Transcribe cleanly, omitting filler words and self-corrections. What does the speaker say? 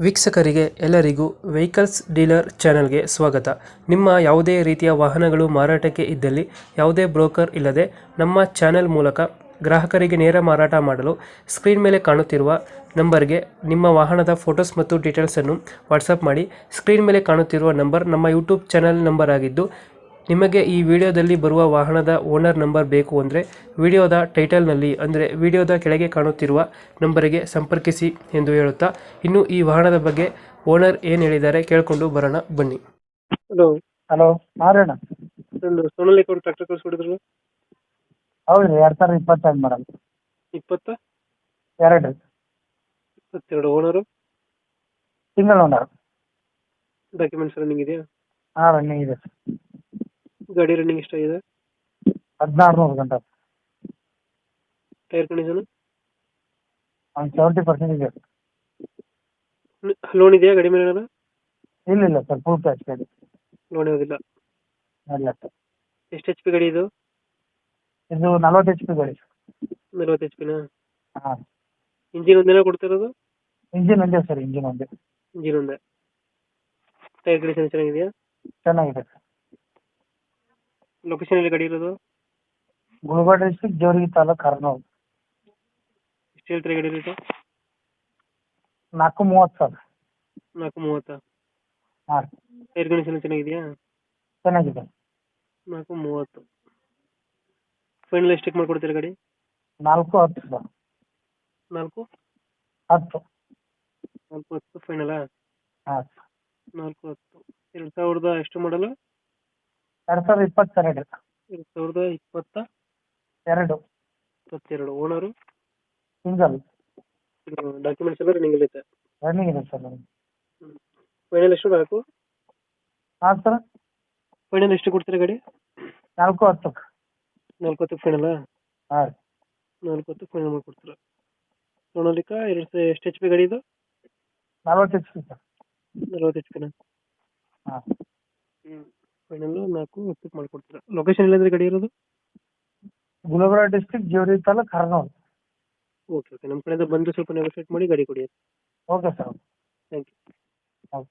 ವೀಕ್ಷಕರಿಗೆ ಎಲ್ಲರಿಗೂ vehicles dealer ಚಾನೆಲ್ಗೆ ಸ್ವಾಗತ. ನಿಮ್ಮ ಯಾವುದೇ ರೀತಿಯ ವಾಹನಗಳು ಮಾರಾಟಕ್ಕೆ ಇದ್ದಲ್ಲಿ ಯಾವುದೇ ಬ್ರೋಕರ್ ಇಲ್ಲದೆ ನಮ್ಮ ಚಾನೆಲ್ ಮೂಲಕ ಗ್ರಾಹಕರಿಗೆ ನೇರ ಮಾರಾಟ ಮಾಡಲು ಸ್ಕ್ರೀನ್ ಮೇಲೆ ಕಾಣುತ್ತಿರುವ ನಂಬರ್ಗೆ ನಿಮ್ಮ ವಾಹನದ ಫೋಟೋಸ್ ಮತ್ತು ಡೀಟೇಲ್ಸನ್ನು ವಾಟ್ಸಪ್ ಮಾಡಿ. ಸ್ಕ್ರೀನ್ ಮೇಲೆ ಕಾಣುತ್ತಿರುವ ನಂಬರ್ ನಮ್ಮ ಯೂಟ್ಯೂಬ್ ಚಾನೆಲ್ ನಂಬರ್ ಆಗಿದ್ದು, ನಿಮಗೆ ಈ ವಿಡಿಯೋದಲ್ಲಿ ಬರುವ ವಾಹನದ ಓನರ್ ನಂಬರ್ ಬೇಕು ಅಂದರೆ ವಿಡಿಯೋದ ಟೈಟಲ್ನಲ್ಲಿ ಅಂದರೆ ವಿಡಿಯೋದ ಕೆಳಗೆ ಕಾಣುತ್ತಿರುವ ನಂಬರಿಗೆ ಸಂಪರ್ಕಿಸಿ ಎಂದು ಹೇಳುತ್ತಾ, ಇನ್ನು ಈ ವಾಹನದ ಬಗ್ಗೆ ಓನರ್ ಏನು ಹೇಳಿದ್ದಾರೆ ಕೇಳಿಕೊಂಡು ಬರೋಣ ಬನ್ನಿ. ಹಲೋ. ಹಲೋ ಮಾರೇಣ. ಒಂದು ಸೋನಾಲಿಕ ಒಂದು ಟ್ರ್ಯಾಕ್ಟರ್ ಕಳಿಸ್ಕೊಡಿದ್ರಲ್ಲ, ಹೌದ್ರಿ 2022 ಮಾಡಲ್. 22 2 owner. Single owner. Documents running ಇದೆಯಾ? ಹಾ, ರನ್ನಿಂಗ್ ಇದೆ. ಗಾಡಿ ರನ್ನಿಂಗ್ ಎಷ್ಟಾಗಿದೆ? 1600 ಗಂಟೆ. ಟೈರ್ ಕಂಡೀಷನ್ ಒಂದು 70% ಇದೆ. ಲೋನ್ ಇದೆಯಾ ಗಾಡಿ ಮೇಲೆ? ಇಲ್ಲ ಸರ್, ಫುಲ್ ಕ್ಯಾಶ್ ಗಾಡಿ. ಲೋನ್ ಯಾವುದಿಲ್ಲ. ಇಲ್ಲ ಸರ್. ಎಷ್ಟು ಎಚ್ ಪಿ ಗಾಡಿ ಇದು? ಇದು 40 HP ಗಾಡಿ. 40 ಎಚ್ ಪಿನಾ? ಹಾಂ. ಇಂಜಿನ್ ಒಂದೇನ ಕೊಡ್ತಿರೋದು? ಇಂಜಿನ್ ಒಂದೇ ಸರ್, ಇಂಜಿನ್ ಒಂದೇ. ಇಂಜಿನ್ ಒಂದೇ. ಟೈರ್ ಕಂಡೀಷನ್ ಚೆನ್ನಾಗಿದೆಯಾ? ಚೆನ್ನಾಗಿದೆ ಸರ್. ಲೊಕೇಶನ್ ಎಲ್ಲಿ ಗಾಡಿ ಇರೋದು? ಗುಲ್ಬರ್ಗ ಡಿಸ್ಟ್ರಿಕ್ಟ್, ಜೋರಿಗೆ ತಾಲೂಕು, ಹರ್ನೂರು. ಎಷ್ಟು ಹೇಳ್ತೀರಿ ಗಾಡಿ ರೇಟು? 430 ಸರ್. 430. ಹಾಂ. ಟೈರ್ ಕಂಡೀಷನ್ ಚೆನ್ನಾಗಿದೆಯಾ? ಚೆನ್ನಾಗಿದೆ. 430. ಫೈನಲ್ ಎಷ್ಟಕ್ಕೆ ಮಾಡ್ಕೊಡ್ತೀರಾ ಗಾಡಿ? 410 ಸರ್. 4 10. 410 ಫೈನಲಾ? ಹಾಂ. 410. 2000 ಎಷ್ಟು ಮಾಡಲು? 2022. 2022. 22 ಓನರು. ಸಿಂಗಲ್. ಡಾಕ್ಯುಮೆಂಟ್ಸ್ ಎಲ್ಲ ರನ್ನಿಂಗ್ ಐತೆ. ರನ್ನಿಂಗ್ ಇದೆ ಸರ್. ಫೈನಲ್ ಎಷ್ಟು? 4. ಹಾಂ ಸರ್. ಫೈನಲ್ ಎಷ್ಟು ಕೊಡ್ತೀರಾ ಗಾಡಿ? 410. 410 ಫೈನಲಾ? ಹಾಂ. 410 ಫೈನಲ್ ಮಾಡ್ಕೊಡ್ತೀರಾ. ಸೋನಾಲಿಕ ಎಷ್ಟು ಎಚ್ ಪಿ ಗಾಡಿ ಇದು? 40 HP ಸರ್. 40 ಎಚ್ ಪಿನಾ? ಹಾಂ. ಫೈನಲ್ 410 ಮಾಡ್ಕೊಡ್ತೀರಾ. ಲೊಕೇಶನ್ ಎಲ್ಲಂದ್ರೆ ಗಾಡಿ ಇರೋದು? ಗುಲ್ಬರ್ಗ ಡಿಸ್ಟ್ರಿಕ್ಟ್, ಜೋರಿಗೆ ತಾಲೂಕು, ಹರ್ನೂರು. ಓಕೆ. ನಮ್ಮ ಕಡೆಯಿಂದ ಬಂದು ಸ್ವಲ್ಪ ನೆಗೋಷಿಯೇಟ್ ಮಾಡಿ ಗಾಡಿ ಕೊಡಿ. Okay sir. Thank you. ಹೌದು.